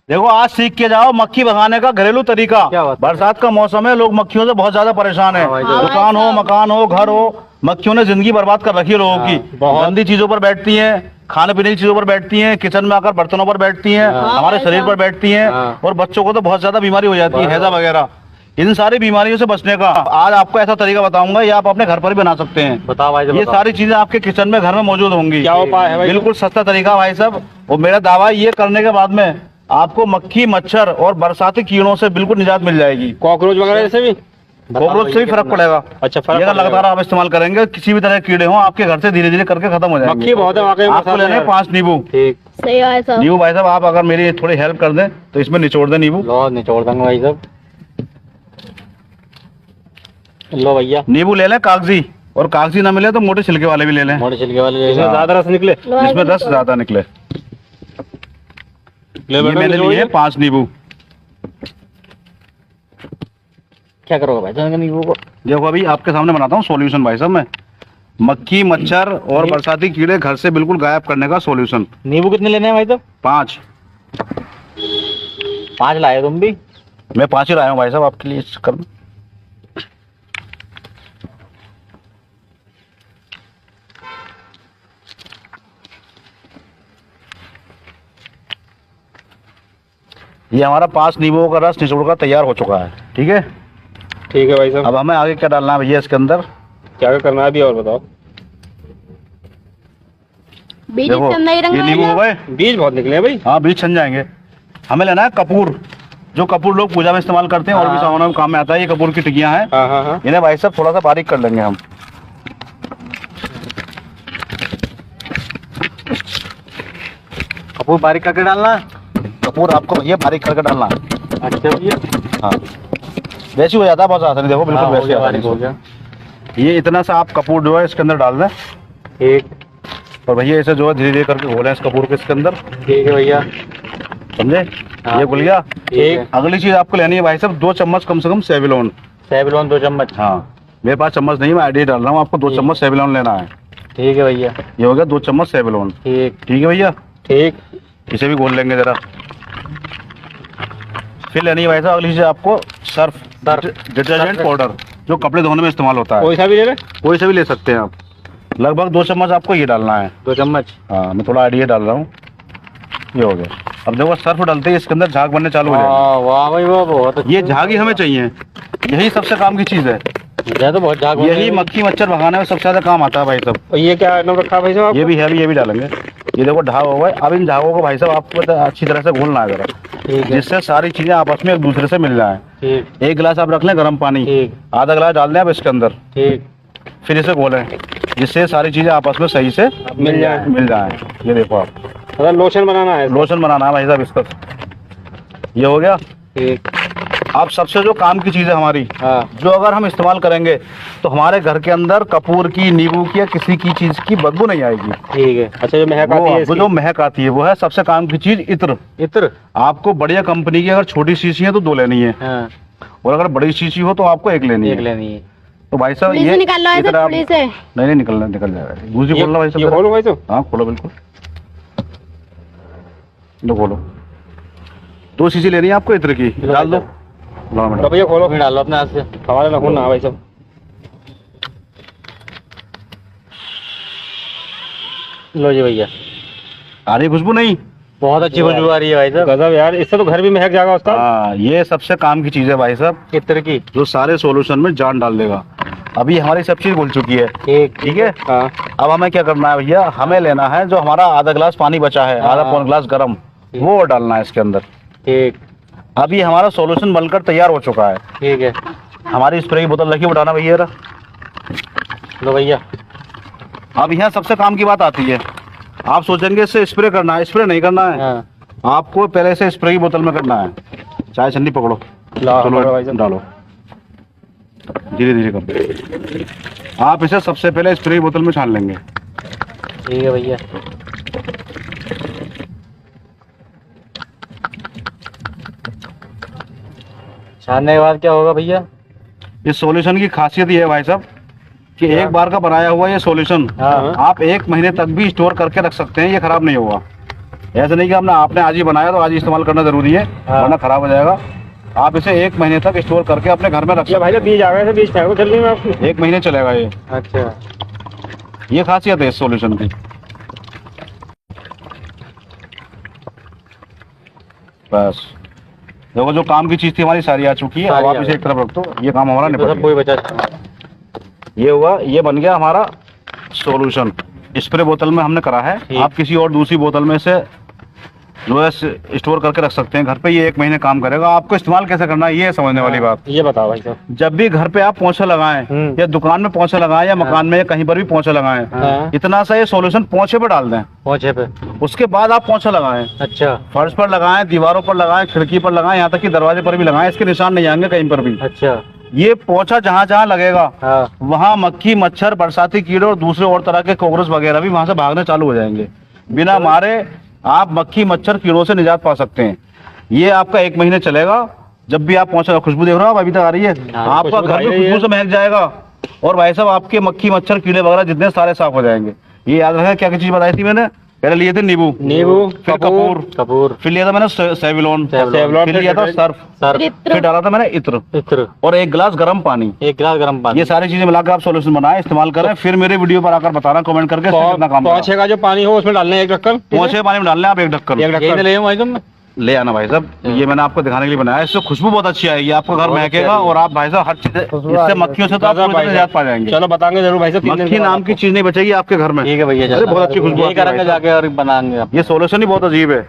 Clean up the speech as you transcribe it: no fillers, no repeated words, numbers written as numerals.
देखो आज सीख के जाओ मक्खी भगाने का घरेलू तरीका। बरसात का मौसम है, लोग मक्खियों से बहुत ज्यादा परेशान है। दुकान हो, मकान हो, घर हो, मक्खियों ने जिंदगी बर्बाद कर रखी है लोगों की। गंदी चीजों पर बैठती हैं, खाने पीने की चीजों पर बैठती हैं, किचन में आकर बर्तनों पर बैठती हैं, हमारे शरीर पर बैठती हैं, और बच्चों को तो बहुत ज्यादा बीमारी हो जाती है, हैजा वगैरह। इन सारी बीमारियों से बचने का आज आपको ऐसा तरीका बताऊंगा, ये आप अपने घर पर भी बना सकते हैं। बताओ भाई, ये सारी चीजें आपके किचन में घर में मौजूद होंगी। क्या उपाय है भाई? बिल्कुल सस्ता तरीका भाई साहब, और मेरा दावा है ये करने के बाद में आपको मक्खी, मच्छर और बरसाती कीड़ों से बिल्कुल निजात मिल जाएगी। कॉकरोच वगैरह से भी, कॉकरोच से भी फर्क पड़ेगा। अच्छा, ये अगर लगातार आप इस्तेमाल करेंगे, किसी भी तरह के कीड़े हों आपके घर से धीरे धीरे करके खत्म हो जाएंगे। मक्खी बहुत है वाकई में। आपको लेने हैं 5 नींबू। ठीक, सही है साहब। नींबू भाई साहब आप अगर मेरी थोड़ी हेल्प कर दें तो इसमें निचोड़ दें नींबू। लो निचोड़ देंगे भाई साहब। लो भैया, नींबू ले लें कागजी, और कागजी ना मिले तो मोटे छिलके वाले भी ले लें, मोटे छिलके वाले। इसमें ज्यादा रस निकले, जिसमें रस ज्यादा निकले। ये मैंने लिए 5 नींबू। क्या करोगे भाई साहब नींबू को? देखो अभी आपके सामने बनाता हूँ सॉल्यूशन भाई साहब मैं, मक्खी, मच्छर और बरसाती कीड़े घर से बिल्कुल गायब करने का सॉल्यूशन। नींबू कितने लेने हैं भाई साहब? 5 लाए तुम भी? मैं 5 ही लाया हूँ भाई साहब आपके लिए इस चक्कर में। ये हमारा 5 नींबुओं का रस निचोड़ कर तैयार हो चुका है। ठीक है, ठीक है भाई साहब। अब हमें आगे क्या डालना है भैया इसके अंदर? क्या करना है अभी और बताओ। बीज देखो इसके अंदर ही ये नींबू हो गए, बीज बहुत निकले हैं भाई। हाँ बीज छन जाएंगे। हमें लेना है कपूर, जो कपूर लोग पूजा में इस्तेमाल करते हैं और भी सामानों में काम में आता है। ये कपूर की टिकियां हैं। हाँ। इन्हें भाई साहब थोड़ा सा बारीक कर लेंगे हम। कपूर बारीक करके डालना है? कपूर आपको भैया बारीक करके डालना है। अच्छा भैया, हाँ वैसे हो जाता है, बहुत आसान है। देखो बिल्कुल वैसे बारीक हो गया। ये इतना सा आप कपूर जो है इसके अंदर डाल दें, ठीक, और भैया इसे जो है धीरे धीरे करके घोलें इस कपूर के इसके अंदर। ठीक है भैया, समझे? ये घुल गया। ठीक। अगली चीज आपको लेनी है भाई साहब 2 चम्मच कम से कम सेवलॉन। 2 चम्मच। हाँ मेरे पास चम्मच नहीं, मैं आईडी डाल रहा हूँ। आपको 2 चम्मच सेवलॉन लेना है। ठीक है भैया, ये हो गया 2 चम्मच सेवलॉन। ठीक। ठीक है भैया, ठीक, इसे भी घोल लेंगे जरा। फिर लेनी है भाई साहब अगली चीज आपको सर्फ डिटर्जेंट पाउडर, जो कपड़े धोने में इस्तेमाल होता है। कोई सा भी ले ले? कोई से भी ले सकते हैं आप। लगभग 2 चम्मच आपको ये डालना है। 2 चम्मच। हाँ मैं थोड़ा आइडिया डाल रहा हूँ। ये हो गया। अब देखो सर्फ डालते ही इसके अंदर झाग बनने चालू हो जाएगी। वाह भाई वाह, बहुत अच्छा। ये झाग ही हमें चाहिए, यही सबसे काम की चीज है। ये तो बहुत झाग। यही मक्खी मच्छर भगाने में सबसे ज्यादा काम आता है भाई साहब। और ये क्या नाम रखा भाई साहब? ये भी है, ये भी डालेंगे। ये देखो झाग हो गए। अब इन झागों को भाई साहब आपको अच्छी तरह से घोलना है जरा, जिससे सारी चीजें आपस में एक दूसरे से मिल जाए। ठीक। 1 गिलास आप रख लें गर्म पानी, ठीक। आधा गिलास डाल दें आप इसके अंदर। ठीक, फिर इसे घोलें, जिससे सारी चीजें आपस में सही से मिल जाए। ये देखो आप, मतलब लोशन बनाना है? लोशन बनाना है भाई साहब इसका। ये हो गया। ठीक। अब सबसे जो काम की चीज है हमारी, हाँ। जो अगर हम इस्तेमाल करेंगे तो हमारे घर के अंदर कपूर की, नींबू की या किसी की चीज की बदबू नहीं आएगी। ठीक है। अच्छा, जो महक आती है वो जो महक आती है वो है सबसे काम की चीज इत्र। इत्र? आपको बढ़िया कंपनी की अगर छोटी शीशी है तो 2 लेनी है, हाँ। और अगर बड़ी शीशी हो तो आपको 1 लेनी एक है। लेनी है। तो भाई साहब पुलिस ये से निकाल लो ऐसे, इत्र आप- पुलिस से। नहीं निकलना, निकल जाएगा। दूसरी ये- खोलना भाई ये साहब। खोलो भाई साहब। हाँ खोलो, बिल्कुल लो खोलो। 2 शीशी लेनी है आपको इत्र की, डाल दो। लो मैडम। तो भैया खोलो, फिर डालो अपने हाथ से। हमारे ना खोलना भाई साहब। लो जी भैया। आ रही खुशबू? नहीं, बहुत अच्छी खुशबू आ रही है भाई साहब। गजब यार, इससे तो घर भी महक जाएगा उसका। हाँ ये सबसे काम की चीज है भाई साहब, इत्र की। जो सारे सॉल्यूशन में जान डाल देगा। अभी हमारी सब चीज घुल चुकी है। ठीक है। हाँ। अब हमें क्या करना है भैया, हमें लेना है जो हमारा आधा गिलास पानी बचा है, आधा पौन गिलास गर्म, वो डालना है इसके अंदर। ठीक। अभी हमारा सॉल्यूशन बनकर तैयार हो चुका है। ठीक है। हमारी स्प्रे की बोतल रखी, उठाना भैया जरा। लो भैया। अब यहाँ सबसे काम की बात आती है। आप सोचेंगे इससे स्प्रे करना है, स्प्रे नहीं करना है। हाँ। आपको पहले से स्प्रे की बोतल में करना है। चाय छन्नी पकड़ो, चलो डालो, धीरे धीरे करो। आप इसे सबसे पहले स्प्रे की बोतल में छान लेंगे। ठीक है भैया। छानने के बाद क्या होगा भैया? इस सॉल्यूशन की खासियत ये है भाई साहब कि एक बार का बनाया हुआ ये सॉल्यूशन हाँ। आप 1 महीने तक भी स्टोर करके रख सकते हैं, ये खराब नहीं होगा। ऐसे नहीं कि आपने आज ही बनाया तो आज ही इस्तेमाल करना जरूरी है, वरना खराब हो जाएगा। आप इसे 1 महीने तक स्टोर करके अपने घर में रख सकते भाई साहब बीज आ गए थे, बीज फेंको जल्दी में आपकी। 1 महीने चलेगा ये। अच्छा, ये खासियत है इस सॉल्यूशन की। बस देखो, जो काम की चीज थी हमारी सारी आ चुकी है। अब आप इसे एक तरफ रख दो, ये काम हमारा निपट गया। कोई बचा। ये हुआ, ये बन गया हमारा सॉल्यूशन। स्प्रे बोतल में हमने करा है, आप किसी और दूसरी बोतल में से जो है स्टोर करके रख सकते हैं घर पे। ये 1 महीने काम करेगा। आपको इस्तेमाल कैसे करना है ये है समझने वाली बात। ये बताओ भाई साहब। जब भी घर पे आप पोंछा लगाएं या दुकान में पोंछा लगाएं या मकान में या कहीं पर भी पोंछा लगाएं, इतना सा ये सॉल्यूशन पोंछे पे डाल दें। पोंछे पे उसके बाद आप पोंछा लगाएं। अच्छा, फर्श पर लगाएं, दीवारों पर लगाएं, खिड़की पर लगाएं, यहाँ तक कि दरवाजे पर भी लगाएं। इसके निशान नहीं आएंगे कहीं पर भी। अच्छा, ये पोंछा जहाँ जहाँ लगेगा वहाँ मक्खी, मच्छर, बरसाती कीड़े और दूसरे और तरह के कॉकरोच वगैरह भी वहां से भागने चालू हो जाएंगे। बिना मारे आप मक्खी, मच्छर, कीड़ों से निजात पा सकते हैं। ये आपका 1 महीने चलेगा। जब भी आप पहुंचा, खुशबू देख रहे हो आप, अभी तक आ रही है, आपका घर में खुशबू से महक जाएगा। और भाई साहब आपके मक्खी, मच्छर, कीड़े वगैरह जितने सारे साफ हो जाएंगे। ये याद रखा, क्या चीज बताई थी मैंने? पहले लिए थे नींबू, फिर कपूर, फिर लिया था मैंने सेविलोन, फिर लिया था सर्फ, फिर डाला था मैंने इत्र और 1 गिलास गर्म पानी। 1 गिलास गर्म पानी। ये सारी चीजें मिलाकर आप सॉल्यूशन बनाएं, इस्तेमाल करें। फिर मेरे वीडियो पर आकर बताना कमेंट करके कितना काम। पोंछे का जो पानी हो उसमें डालना है 1 ढक्कन। पोंछे पानी में डालना है आप 1 ढक्कन। ले आना भाई साहब, ये मैंने आपको दिखाने के लिए बनाया है। इससे खुशबू बहुत अच्छी आएगी, आपका घर महकेगा और आप भाई साहब हर चीज इससे मक्खियों से तो आप पूरी तरह निजात पा जाएंगे। चलो बताएंगे जरूर भाई साहब। मक्खी नाम की चीज नहीं बचेगी आपके घर में। ठीक है भैया, बहुत अच्छी खुशबू करेंगे जाके और बनाएंगे। ये सॉल्यूशन ही बहुत अजीब है।